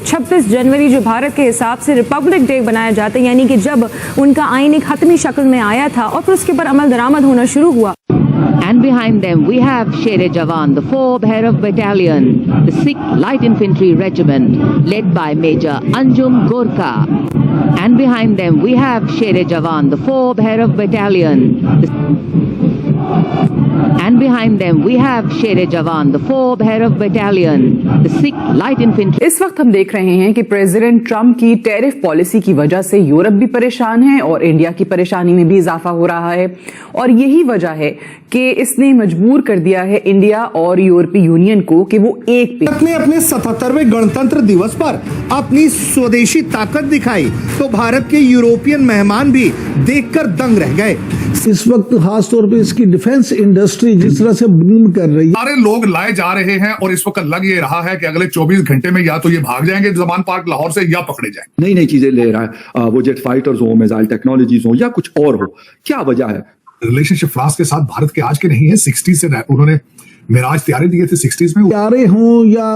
26 जनवरी जो भारत के हिसाब से रिपब्लिक डे बनाया जाता है, यानी कि जब उनका आईन एक हतमी शक्ल में आया था और फिर उसके ऊपर अमल दरामद होना शुरू हुआ। And behind them we have Sher-e-Jawan, the 4 Bhairav Battalion, the 6th Light Infantry Regiment, led by Major Anjum Gorkha. And behind them we have Sher-e-Jawan, the 4 Bhairav Battalion. And behind them we have Sher-e-Jawan, the 4 Bhairav Battalion, the 6th Light Infantry. इस वक्त हम देख रहे हैं कि president Trump की tariff policy की वजह से यूरोप भी परेशान है और इंडिया की परेशानी में भी इजाफा हो रहा है, और यही वजह है कि इसने मजबूर कर दिया है इंडिया और यूरोपीय यूनियन को कि वो एक ने अपने 77वें गणतंत्र दिवस पर अपनी स्वदेशी ताकत दिखाई तो भारत के यूरोपियन मेहमान भी देखकर दंग रह गए। इस वक्त खास तौर पे इसकी डिफेंस इंडस्ट्री जिस तरह से बूम कर रही है, सारे लोग लाए जा रहे हैं और इस वक्त लग ये रहा है कि अगले 24 घंटे में या तो ये भाग जाएंगे जमान पार्क लाहौर से या पकड़े जाएं। नई नई चीजें ले रहा है, वो जेट फाइटर्स हो, मिसाइल टेक्नोलॉजीज हो या कुछ और हो, क्या वजह है? रिलेशनशिप फ्रांस के साथ भारत के आज के नहीं है, 60 से उन्होंने मिराज तैयारी दिए थे 60s में। तैयारे हों या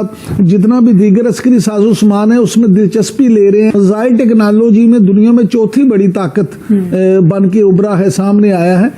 जितना भी दीगर अस्करी साजो सामान है उसमें दिलचस्पी ले रहे हैं। मिसाइल टेक्नोलॉजी में दुनिया में चौथी बड़ी ताकत बन के उभरा है, सामने आया है।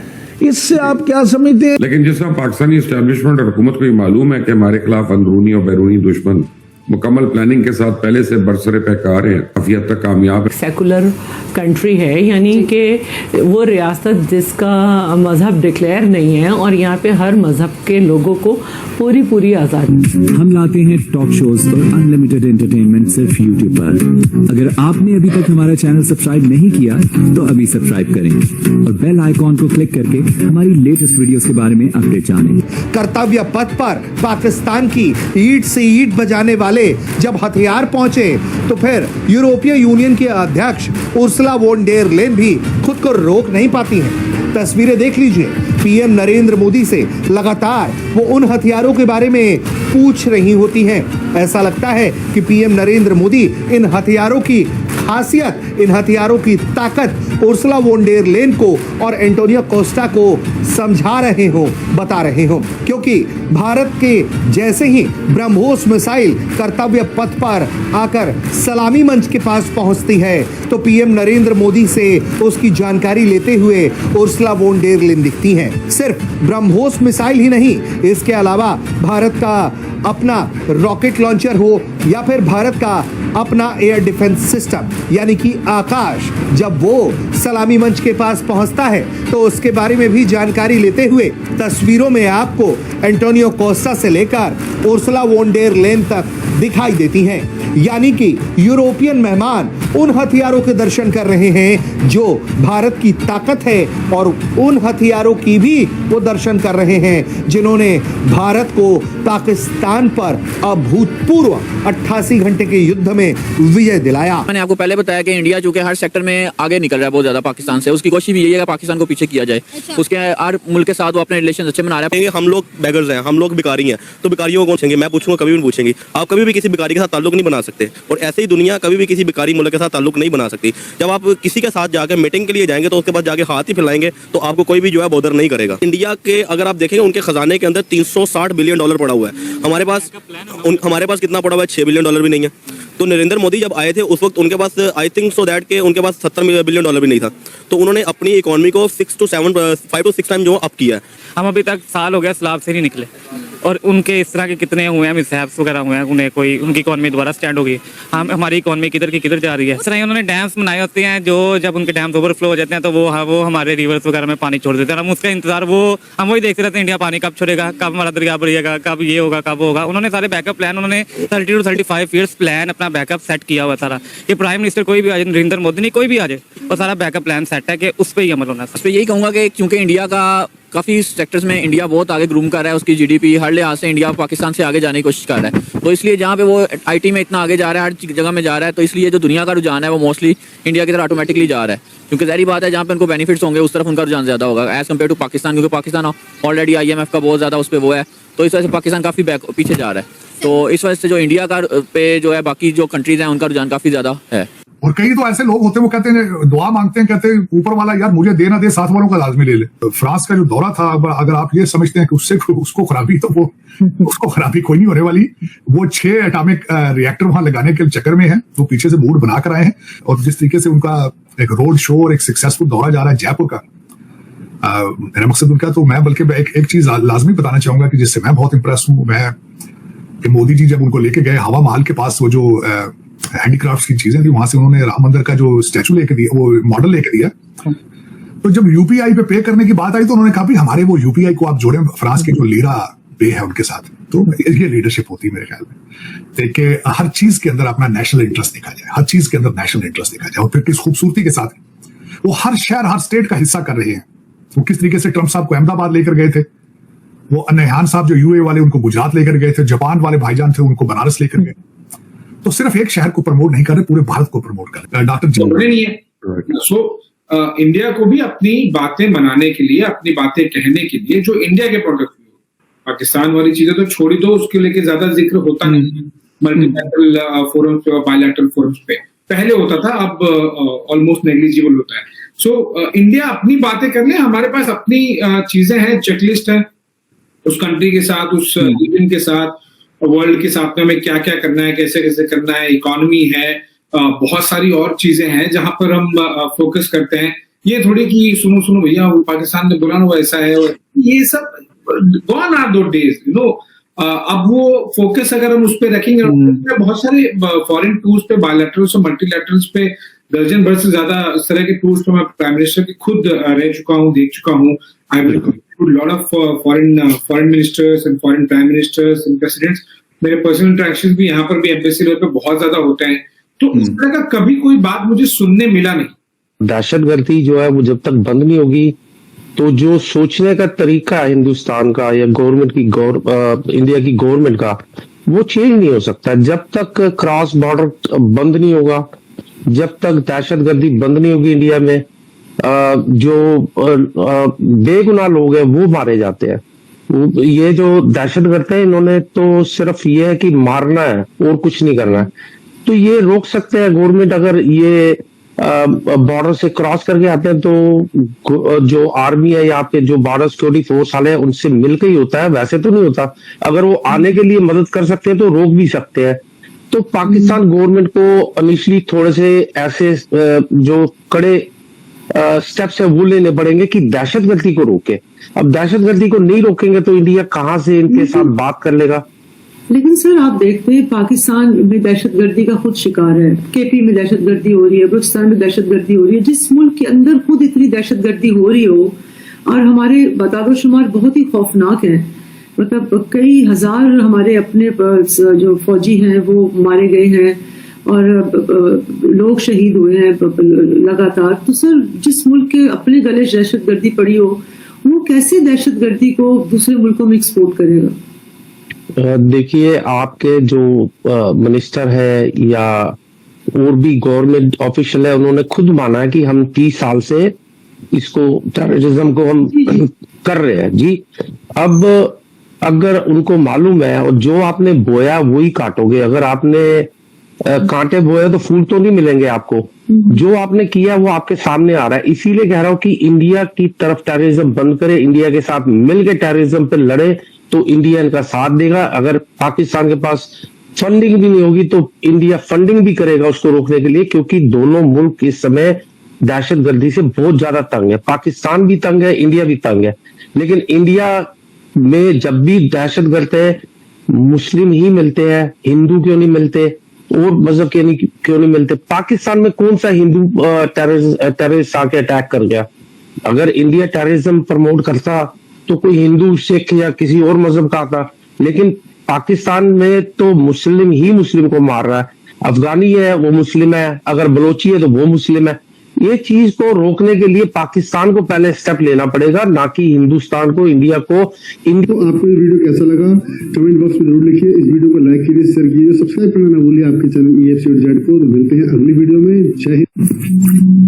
इससे आप क्या समझते हैं? लेकिन जिस तरह पाकिस्तानी एस्टेब्लिशमेंट और हुकूमत को ये मालूम है कि हमारे खिलाफ अंदरूनी और बैरूनी दुश्मन मुकम्मल प्लानिंग के साथ पहले से बरसरे पैकार है, काफी हद तक कामयाब है। सेकुलर कंट्री है, यानी कि वो रियासत जिसका मजहब डिक्लेयर नहीं है और यहाँ पे हर मजहब के लोगों को पूरी आजादी। हम लाते हैं टॉक शोज और अनलिमिटेड एंटरटेनमेंट सिर्फ यूट्यूब पर। अगर आपने अभी तक हमारा चैनल सब्सक्राइब नहीं किया तो अभी सब्सक्राइब करें और बेल आइकॉन को क्लिक करके हमारी लेटेस्ट वीडियोस के बारे में अपडेट जानें। कर्तव्य पथ पर पाकिस्तान की ईंट से ईंट बजाने वाले जब हथियार पहुंचे तो फिर यूरोपीय यूनियन के अध्यक्ष उर्सुला वॉन डेर लेन भी खुद को रोक नहीं पाती हैं। तस्वीरें देख लीजिए, पीएम नरेंद्र मोदी से लगातार वो उन हथियारों के बारे में पूछ रही होती हैं। ऐसा लगता है कि पीएम नरेंद्र मोदी इन हथियारों की खासियत, इन हथियारों की ताकत उर्सुला वॉन डेर लेन को और एंटोनियो कोस्टा को समझा रहे हो, बता रहे हो, क्योंकि भारत के जैसे ही ब्रह्मोस मिसाइल कर्तव्य पथ पर आकर सलामी मंच के पास पहुंचती है तो पीएम नरेंद्र मोदी से उसकी जानकारी लेते हुए उर्सुला वॉन डेर लेन दिखती हैं। सिर्फ ब्रह्मोस मिसाइल ही नहीं, इसके अलावा भारत का अपना रॉकेट लॉन्चर हो या फिर भारत का अपना एयर डिफेंस सिस्टम यानी कि आकाश, जब वो सलामी मंच के पास पहुंचता है तो उसके बारे में भी जानकारी लेते हुए तस्वीरों में आपको एंटोनियो कोस्टा से लेकर उर्सुला वॉन डेर लेन तक दिखाई देती हैं। यानी कि यूरोपियन मेहमान उन हथियारों के दर्शन कर रहे हैं जो भारत की ताकत है और उन हथियारों की भी वो दर्शन कर रहे हैं जिन्होंने भारत को पाकिस्तान पर अभूतपूर्व 88 घंटे के युद्ध में विजय दिलाया। मैंने आपको पहले बताया कि इंडिया चूंकि हर सेक्टर में आगे निकल रहा है बहुत ज्यादा पाकिस्तान से, उसकी कोशिश भी यही है कि पाकिस्तान को पीछे किया जाए। उसके हर मुल्क के साथ वो अपने रिलेशन अच्छे बना रहा है। हम लोग बेगर्स हैं, हम लोग भिखारी हैं, तो भिखारियों को पूछेंगे, मैं पूछूंगा, कभी भी पूछेंगे। आप कभी भी किसी भिखारी के साथ ताल्लुक नहीं बना सकते और ऐसे ही दुनिया कभी भी किसी भिखारी मुल्क के साथ ताल्लुक नहीं बना सकती। जब आप किसी के साथ जाकर मीटिंग के लिए जाएंगे तो उसके बाद जाके हाथ ही फैलाएंगे तो आपको कोई भी जो है बॉदर नहीं करेगा। इंडिया के अगर आप देखेंगे उनके खजाने के अंदर $360 बिलियन पड़ा हुआ है। हमारे पास कितना पड़ा हुआ है? $6 बिलियन भी नहीं है। तो नरेंद्र मोदी जब आए थे उस वक्त उनके पास आई थिंक सो दैट के उनके पास $70 बिलियन भी नहीं था। तो उन्होंने अपनी इकोनॉमी को 5 to 6 टाइम जो अप किया है। हम अभी तक साल हो गया स्लाब से नहीं निकले और उनके इस तरह के कितने हुए हैं मिसहैप्स वगैरह हुए हैं, उन्हें कोई उनकी इकोनॉमी दोबारा स्टैंड होगी। हमारी इकोनॉमी किधर की किधर जा रही है। इस तरह उन्होंने डैम्स बनाए होते हैं जो जब उनके डैम्स ओवरफ्लो हो जाते हैं तो वो हमारे रिवर्स वगैरह में पानी छोड़ देते हैं। हम उसका इंतजार हम वही देखते रहते हैं, इंडिया पानी कब छोड़ेगा, कब हमारा दरिया बढ़ेगा, कब ये होगा, कब होगा। उन्होंने सारे बैकअप प्लान, उन्होंने 30 to 35 ईयर्स प्लान अपना बैकअप सेट किया हुआ सारा। ये प्राइम मिनिस्टर कोई भी आ जाए, नरेंद्र मोदी नहीं, कोई भी आ जाए, और सारा बैकअप प्लान सेट है कि उस पर ही अमल होना है। तो यही कहूँगा कि क्योंकि इंडिया का काफ़ी सेक्टर्स में इंडिया बहुत आगे ग्रूम कर रहा है, उसकी जीडीपी हर लिहाज से इंडिया पाकिस्तान से आगे जाने की कोशिश कर रहा है। तो इसलिए जहाँ पे वो आईटी में इतना आगे जा रहा है, हर जगह में जा रहा है, तो इसलिए जो दुनिया का रुझान है वो मोस्टली इंडिया की तरफ ऑटोमेटिकली जा रहा है। क्योंकि ज़ाहिर बात है जहाँ पे उनको बेनिफिट्स होंगे उस तरफ उनका रुझान ज़्यादा होगा एज़ कम्पेयर टू पाकिस्तान, क्योंकि पाकिस्तान ऑलरेडी IMF का बहुत ज़्यादा उस पर वो है, तो इस वजह से पाकिस्तान काफ़ी पीछे जा रहा है। तो इस वजह से जो इंडिया का पे जो है बाकी जो कंट्रीज़ हैं उनका रुझान काफ़ी ज़्यादा है। और कई तो ऐसे लोग होते हैं वो कहते हैं, दुआ मांगते हैं, कहते हैं ऊपर वाला यार मुझे दे ना दे, साथ वालों का लाजमी ले ले। फ्रांस का जो दौरा था, अगर आप ये समझते हैं कि उससे उसको खराबी, तो वो उसको खराबी कोई नहीं होने वाली। वो 6 एटॉमिक रिएक्टर वहां लगाने के चक्कर में है, वो पीछे से मूड बना कर आए हैं। और जिस तरीके से उनका एक रोड शो और एक सक्सेसफुल दौरा जा रहा है जयपुर का, मेरा मकसद उनका, तो मैं बल्कि एक चीज लाजमी बताना चाहूंगा कि जिससे मैं बहुत इंप्रेस हूं, मैं कि मोदी जी जब उनको लेके गए हवा महल के पास, वो जो हैंडीक्राफ्ट की चीजें थी, वहां से उन्होंने राम मंदिर का जो स्टैचू लेके दिया, वो मॉडल लेके दिया। तो जब यूपीआई पे करने की बात आई तो उन्होंने कहा भी हमारे वो यूपीआई को आप जोड़ें फ्रांस के जो लीरा पे है उनके साथ। तो ये लीडरशिप होती है मेरे ख्याल में। देखिए हर चीज के अंदर अपना नेशनल इंटरेस्ट देखा जाए, हर चीज के अंदर नेशनल इंटरेस्ट देखा जाए, और फिर किस खूबसूरती के साथ वो हर शहर हर स्टेट का हिस्सा कर रहे हैं। वो किस तरीके से ट्रंप साहब को अहमदाबाद लेकर गए थे, वो नयहान साहब जो यूए वाले उनको गुजरात लेकर गए थे, जापान वाले भाईजान थे उनको बनारस लेकर गए। तो सिर्फ एक शहर को प्रमोट नहीं कर रहे, पूरे भारत को प्रमोट कर रहे। डॉक्टर नहीं है। सो इंडिया को भी अपनी बातें बनाने के लिए, अपनी बातें कहने के लिए जो इंडिया के प्रोडक्ट, पाकिस्तान वाली चीजें तो छोड़ी दो, उसके लेके ज्यादा जिक्र होता नहीं मल्टीलैटरल फोरम्स पे और बायलैटरल फोरम्स पे। पहले होता था, अब ऑलमोस्ट नेग्लिजिबल होता है। सो इंडिया अपनी बातें कर ले, हमारे पास अपनी चीजें हैं, चेकलिस्ट है उस कंट्री के साथ, उस रीजन के साथ, वर्ल्ड के साथ में हमें क्या क्या करना है, कैसे कैसे करना है, इकोनॉमी है, बहुत सारी और चीजें हैं जहां पर हम फोकस करते हैं। ये थोड़ी कि सुनो भैया वो पाकिस्तान में बुरा हुआ ऐसा है, और ये सब गॉन आर दो डेज, यू नो। अब वो फोकस अगर हम उस पर रखेंगे, बहुत सारे फॉरेन टूर्स पे, बायलैटरल्स और मल्टीलैटरल्स पे दर्जन भर से ज्यादा इस तरह के टूर्स पे मैं प्राइम मिनिस्टर के खुद रह चुका हूँ, देख चुका हूँ। आई lot of foreign ministers and foreign prime ministers and presidents, मेरे पर्सनल इंटरेक्शंस भी यहाँ पर भी एम्बेसी लेवल पे बहुत ज्यादा होते हैं। तो इस तरह का कभी कोई बात मुझे सुनने मिला नहीं। दहशतगर्दी जो है वो जब तक बंद नहीं होगी, तो जो सोचने का तरीका है हिंदुस्तान का या गवर्नमेंट की इंडिया की गवर्नमेंट का, वो चेंज नहीं हो सकता। जब तक क्रॉस बॉर्डर बंद नहीं होगा, जब तक दहशतगर्दी बंद नहीं होगी इंडिया में, जो बेगुनाह लोग हैं वो मारे जाते हैं। ये जो दहशत करते हैं इन्होंने तो सिर्फ ये है कि मारना है और कुछ नहीं करना है। तो ये रोक सकते हैं गवर्नमेंट, अगर ये बॉर्डर से क्रॉस करके आते हैं तो जो आर्मी है यहाँ पे, जो बॉर्डर सिक्योरिटी फोर्स वाले हैं, उनसे मिलकर ही होता है, वैसे तो नहीं होता। अगर वो आने के लिए मदद कर सकते हैं तो रोक भी सकते हैं। तो पाकिस्तान गवर्नमेंट को इनिशियली थोड़े से ऐसे जो कड़े स्टेप्स है वो लेने पड़ेंगे कि दहशतगर्दी को रोके। अब दहशतगर्दी को नहीं रोकेंगे तो इंडिया कहां से इनके साथ बात कर लेगा। लेकिन सर आप देखते हैं पाकिस्तान में दहशतगर्दी का खुद शिकार है, केपी में दहशतगर्दी हो रही है, बलूचिस्तान में दहशतगर्दी हो रही है। जिस मुल्क के अंदर खुद इतनी दहशतगर्दी हो रही हो और हमारे दादोशुमार बहुत ही खौफनाक है, मतलब कई हजार हमारे अपने जो फौजी हैं वो मारे गए हैं और लोग शहीद हुए हैं लगातार। तो सर जिस मुल्क के अपने गले दहशतगर्दी पड़ी हो, वो कैसे दहशतगर्दी को दूसरे मुल्कों में एक्सपोर्ट करेगा? देखिए आपके जो मिनिस्टर है या और भी गवर्नमेंट ऑफिशियल है, उन्होंने खुद माना है कि हम 30 साल से इसको टेररिज्म को हम कर रहे हैं जी। अब अगर उनको मालूम है, और जो आपने बोया वही काटोगे। अगर आपने कांटे बोए तो फूल तो नहीं मिलेंगे आपको। जो आपने किया वो आपके सामने आ रहा है। इसीलिए कह रहा हूं कि इंडिया की तरफ टेररिज्म बंद करे, इंडिया के साथ मिलकर टेररिज्म पे लड़े, तो इंडिया इनका साथ देगा। अगर पाकिस्तान के पास फंडिंग भी नहीं होगी तो इंडिया फंडिंग भी करेगा उसको रोकने के लिए, क्योंकि दोनों मुल्क इस समय दहशतगर्दी से बहुत ज्यादा तंग है। पाकिस्तान भी तंग है, इंडिया भी तंग है। लेकिन इंडिया में जब भी दहशतगर्द है, मुस्लिम ही मिलते हैं, हिंदू क्यों नहीं मिलते, और मजहब क्यों नहीं मिलते। पाकिस्तान में कौन सा हिंदू टेररिस्ट आके अटैक कर गया? अगर इंडिया टेररिज्म प्रमोट करता तो कोई हिंदू, सिख या किसी और मजहब का आता। लेकिन पाकिस्तान में तो मुस्लिम ही मुस्लिम को मार रहा है। अफगानी है वो मुस्लिम है, अगर बलोची है तो वो मुस्लिम है। ये चीज को रोकने के लिए पाकिस्तान को पहले स्टेप लेना पड़ेगा, ना कि हिंदुस्तान को, इंडिया को। तो आपको ये वीडियो कैसा लगा कमेंट बॉक्स में जरूर लिखिए। इस वीडियो को लाइक कीजिए, शेयर कीजिए, सब्सक्राइब करना ना भूलिए आपके चैनल EFC और जेड को। मिलते हैं अगली वीडियो में। जय हिंद।